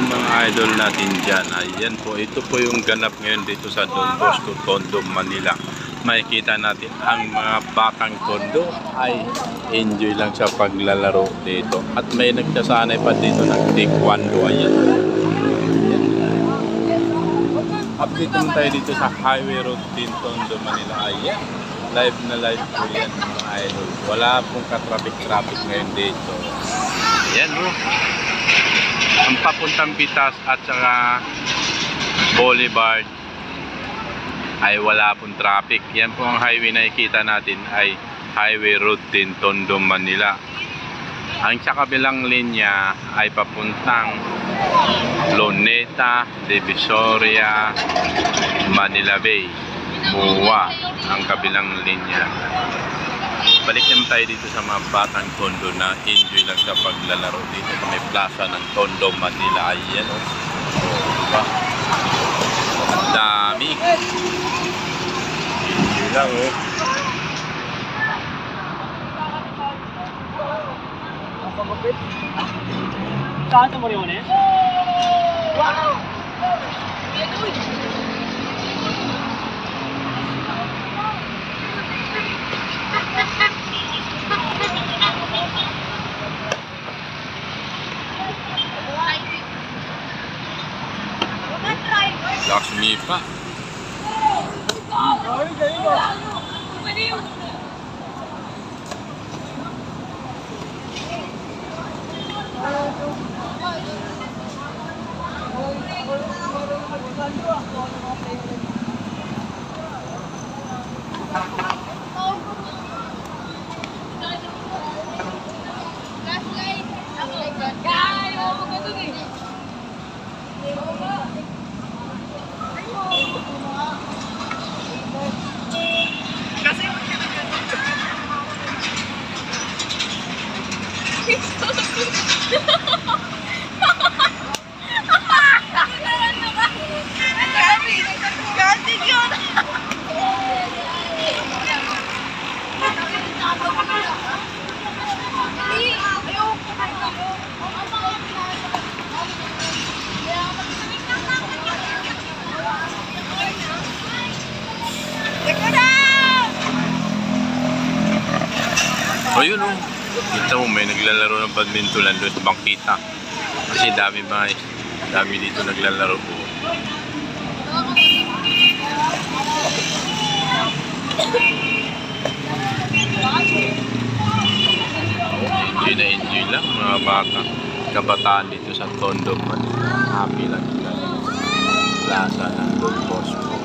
mga idol natin dyan. Ayan po, ito po yung ganap ngayon dito sa Don Bosco, Tondo, Manila. Makikita natin ang mga batang Tondo ay enjoy lang sa paglalaro dito. At may nagsasanay pa dito ng taekwondo. Ayan. Update naman tayo dito sa Highway Road din, Tondo, Manila. Ayan. Live na live po yan mga idol. Wala pong ka-traffic ngayon dito. Ayan o. Ang papuntang Pitas at saka Boulevard ay wala pong traffic. Yan po ang highway na nakikita natin ay Highway Road din, Tondo, Manila. Ang sa kabilang linya ay papuntang Luneta, Divisoria, Manila Bay, Buwa ang kabilang linya. Balik naman tayo dito sa mga batang Tondo na enjoy lang sa paglalaro dito sa may plaza ng Tondo, Manila. Ayan o. Diba? Dami. Enjoy lang o. Saan sa Moriones? Wow! Lakshmi pa. O yun o. Kita mo may naglalaro ng badminton doon sa bangkita. Kasi dami dito naglalaro po. Enjoy lang mga bata. Kabataan dito sa Tondo, Manila. Happy lang sila. Plaza ng Don Bosco.